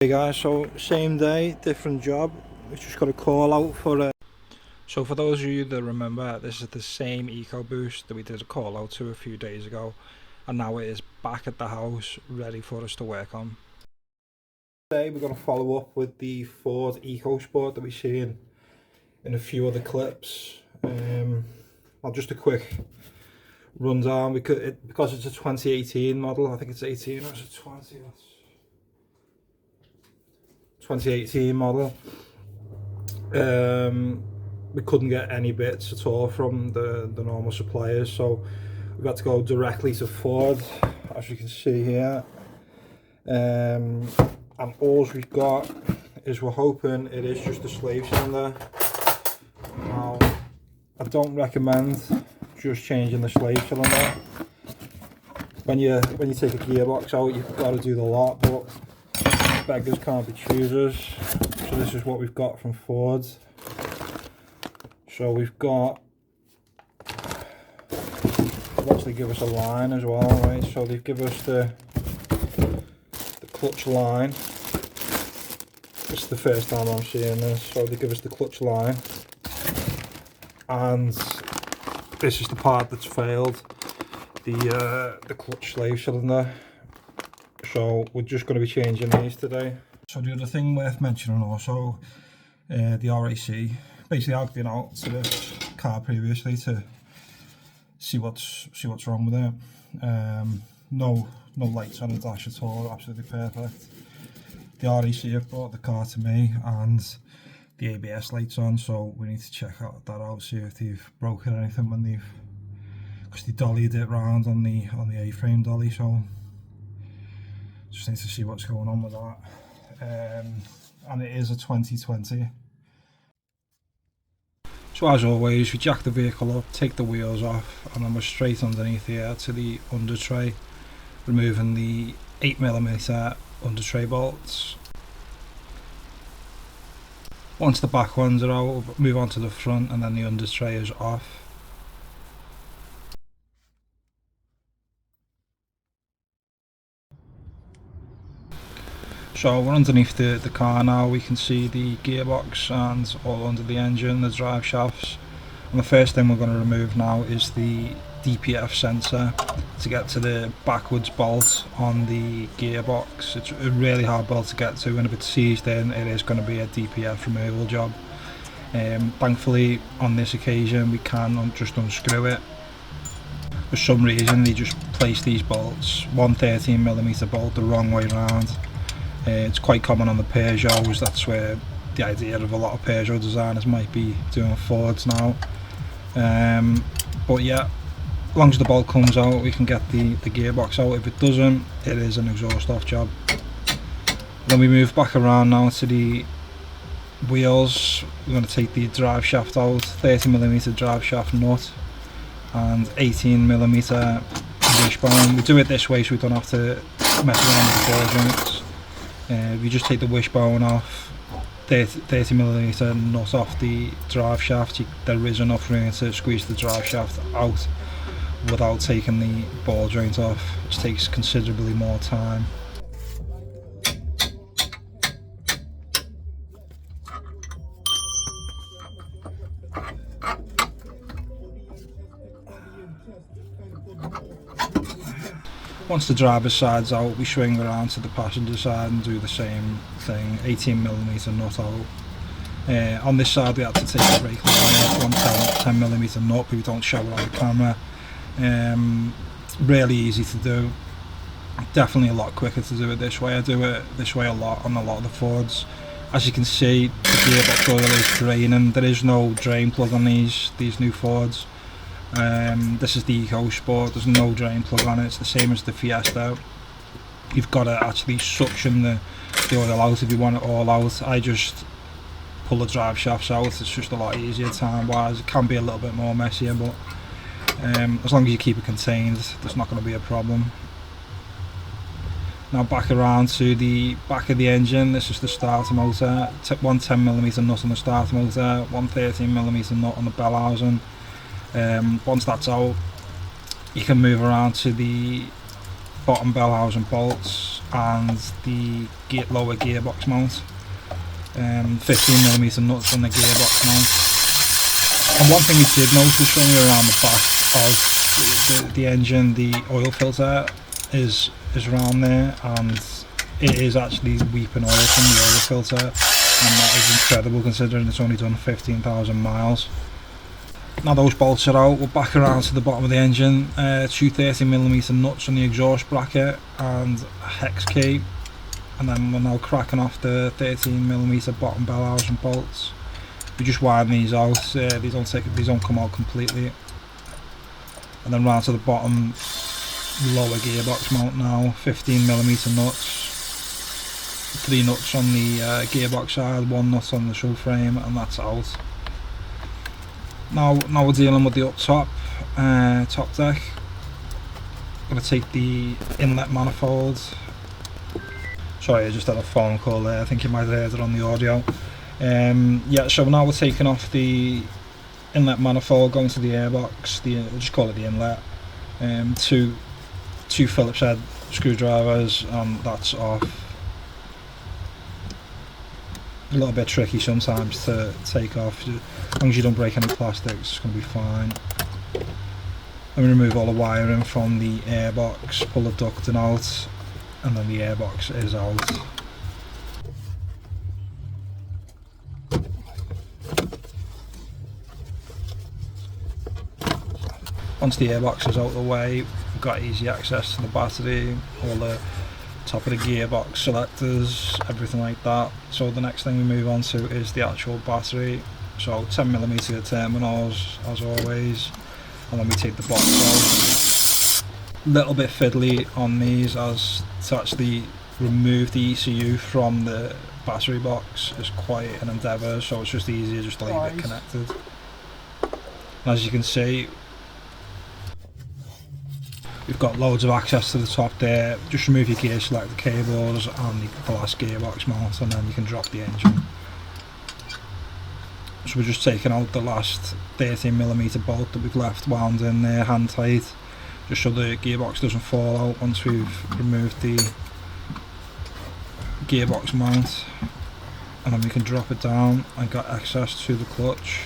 Hey guys, so same day, different job. We just got a call out for So for those of you that remember, this is the same EcoBoost that we did a call out to a few days ago, and now it is back at the house, ready for us to work on. Today we're going to follow up with the Ford EcoSport that we've seen in a few other clips. Well, just a quick rundown, because it's a 2018 model. I think it's 18 or is it 20? 2018 model. We couldn't get any bits at all from the normal suppliers, so we've had to go directly to Ford, as you can see here. And all we've got is, we're hoping it is just a slave cylinder. Now, I don't recommend just changing the slave cylinder. When you take a gearbox out, you've got to do the lot, but beggars can't be choosers. So this is what we've got from Ford. So we've got, they've actually give us a line as well, right? So they've give us the clutch line. This is the first time I'm seeing this. So they give us the clutch line, and this is the part that's failed, the clutch slave cylinder. So we're just going to be changing these today. So the other thing worth mentioning also, the RAC. Basically, I've been out to this car previously to see what's wrong with it. No lights on the dash at all, absolutely perfect. The RAC have brought the car to me, and the ABS lights on, so we need to check that out, see if they've broken anything when because they dollied it round on the A-frame dolly, so just need to see what's going on with that. And it is a 2020. So as always, we jack the vehicle up, take the wheels off, and then we're straight underneath here to the under tray, removing the 8mm under tray bolts. Once the back ones are out, we'll move on to the front, and then the under tray is off. So we're underneath the car now. We can see the gearbox and all under the engine, the drive shafts. And the first thing we're going to remove now is the DPF sensor to get to the backwards bolt on the gearbox. It's a really hard bolt to get to, and if it's seized in, it is going to be a DPF removal job. Thankfully on this occasion we can just unscrew it. For some reason they just place these bolts, one 13mm bolt, the wrong way around. It's quite common on the Peugeots. That's where the idea of a lot of Peugeot designers might be doing Fords now. But yeah, as long as the bolt comes out, we can get the gearbox out. If it doesn't, it is an exhaust off job. Then we move back around now to the wheels. We're going to take the drive shaft out, 30mm drive shaft nut and 18mm wishbone. We do it this way so we don't have to mess around with the ball joints. We just take the wishbone off, 30mm nut off the drive shaft. There is enough room to squeeze the drive shaft out without taking the ball joint off, which takes considerably more time. Once the driver's side's out, we swing around to the passenger side and do the same thing, 18mm nut out. On this side we had to take the brake line off, one 10mm nut, but we don't show it on the camera. Really easy to do, definitely a lot quicker to do it this way. I do it this way a lot on a lot of the Fords. As you can see, the gearbox oil is draining. There is no drain plug on these new Fords. This is the EcoSport, there's no drain plug on it. It's the same as the Fiesta. You've got to actually suction the oil out if you want it all out. I just pull the drive shafts out, it's just a lot easier time wise. It can be a little bit more messier, but as long as you keep it contained, there's not going to be a problem. Now back around to the back of the engine. This is the starter motor, one 10mm nut on the starter motor, one 13mm nut on the bell housing. Once that's out, you can move around to the bottom bell housing bolts. and the lower gearbox mount. 15mm nuts on the gearbox mount. And one thing we did notice when we were around the back of the engine, the oil filter is around there, and it is actually weeping oil from the oil filter, and that is incredible considering it's only done 15,000 miles. Now those bolts are out, we're back around to the bottom of the engine. Two 30mm nuts on the exhaust bracket and a hex key, and then we're now cracking off the 13mm bottom bell housing bolts. We just widen these out, these don't come out completely. And then round to the bottom lower gearbox mount now, 15mm nuts. 3 nuts on the gearbox side, 1 nut on the subframe, and that's out. Now we're dealing with the up top deck. I'm going to take the inlet manifold. Sorry, I just had a phone call there, I think you might have heard it on the audio. Yeah, so now we're taking off the inlet manifold, going to the airbox, we'll just call it the inlet. Two Phillips head screwdrivers, and that's off. A little bit tricky sometimes to take off. As long as you don't break any plastic, it's going to be fine. And we remove all the wiring from the airbox, pull the ducting out, and then the airbox is out. Once the airbox is out of the way, we've got easy access to the battery, all the top of the gearbox selectors, everything like that. So the next thing we move on to is the actual battery. So 10mm terminals as always, and then we take the box out. Little bit fiddly on these, as to actually remove the ECU from the battery box is quite an endeavour, so it's just easier just to leave it connected. And as you can see, we've got loads of access to the top there. Just remove your gear selector cables and the last gearbox mount, and then you can drop the engine. So we're just taking out the last 13mm bolt that we've left wound in there hand tight, just so the gearbox doesn't fall out once we've removed the gearbox mount, and then we can drop it down and got access to the clutch.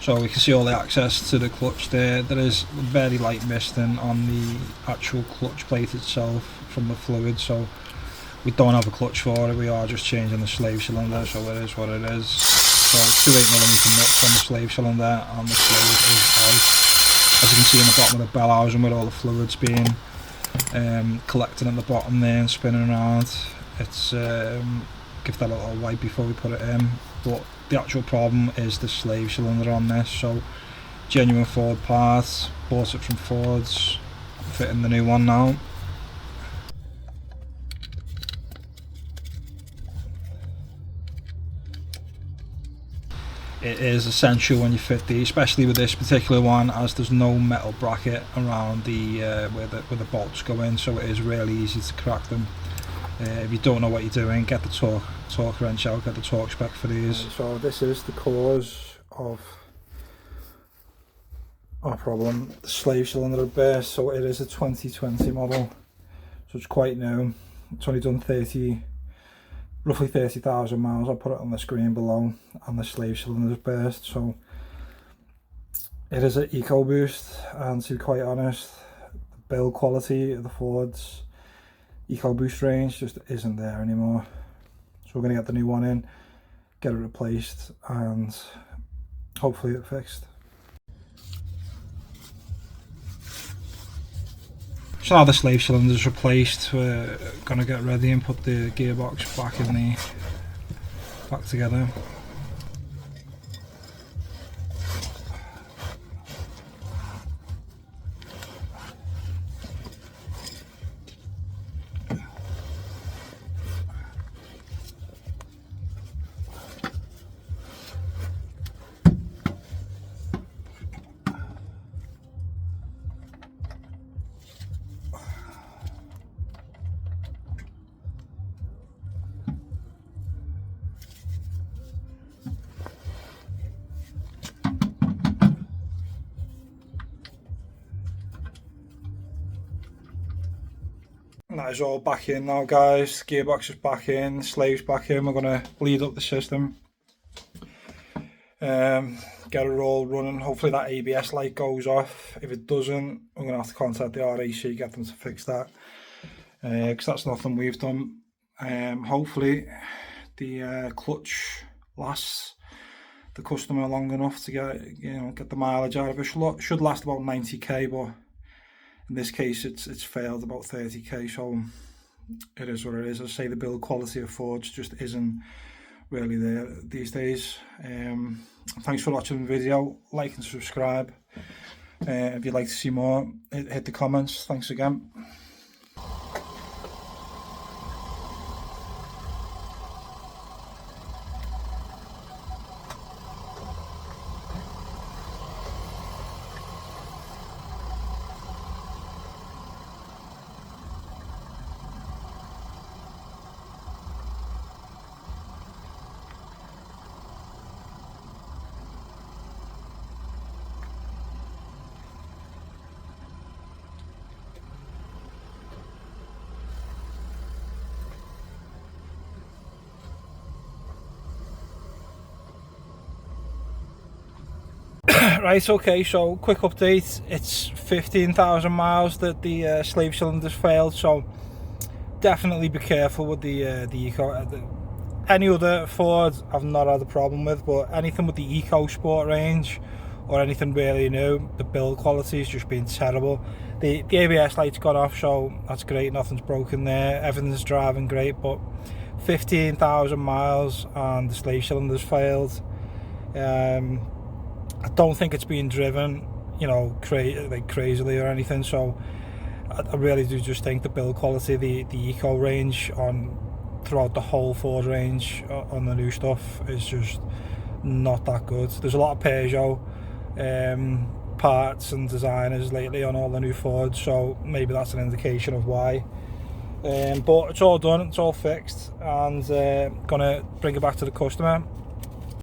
So we can see all the access to the clutch there. There is very light misting on the actual clutch plate itself from the fluid, so we don't have a clutch for it. We are just changing the slave cylinder, so it is what it is. So 2 8mm nuts on the slave cylinder, and the slave is out. As you can see in the bottom of the bell housing, with all the fluids being collecting at the bottom there and spinning around, it's give that a little wipe before we put it in. But the actual problem is the slave cylinder on this, so genuine Ford parts, bought it from Ford's, fitting the new one now. It is essential when you fit these, especially with this particular one, as there's no metal bracket around the where the bolts go in, so it is really easy to crack them. If you don't know what you're doing, get the torque wrench out, get the torque spec for these. So this is the cause of our problem. The slave cylinder burst, so it is a 2020 model, so it's quite new. It's only done roughly 30,000 miles. I'll put it on the screen below, and the slave cylinder's burst. So it is an EcoBoost, and to be quite honest, the build quality of the Ford's EcoBoost range just isn't there anymore. So we're going to get the new one in, get it replaced, and hopefully it fixed. So now the slave cylinder is replaced, we're going to get ready and put the gearbox back together. And that is all back in now, guys. Gearbox is back in, slave's back in. We're going to lead up the system, get it all running. Hopefully that ABS light goes off. If it doesn't, we're going to have to contact the RAC, get them to fix that, because that's nothing we've done. Hopefully the clutch lasts the customer long enough to get the mileage out of it. Should last about 90k, but in this case it's failed about 30k, so it is what it is. I say the build quality of Fords just isn't really there these days. Thanks for watching the video. Like and subscribe. If you'd like to see more, hit the comments. Thanks again. Right, okay, so quick update. It's 15,000 miles that the slave cylinders failed, so definitely be careful with the Eco. Any other Ford I've not had a problem with, but anything with the EcoSport range or anything really new, the build quality has just been terrible. The ABS light's gone off, so that's great, nothing's broken there, everything's driving great, but 15,000 miles and the slave cylinders failed. I don't think it's being driven, crazily or anything, so I really do just think the build quality, the Eco range throughout the whole Ford range on the new stuff is just not that good. There's a lot of Peugeot parts and designers lately on all the new Fords, so maybe that's an indication of why. But it's all done, it's all fixed, and gonna bring it back to the customer.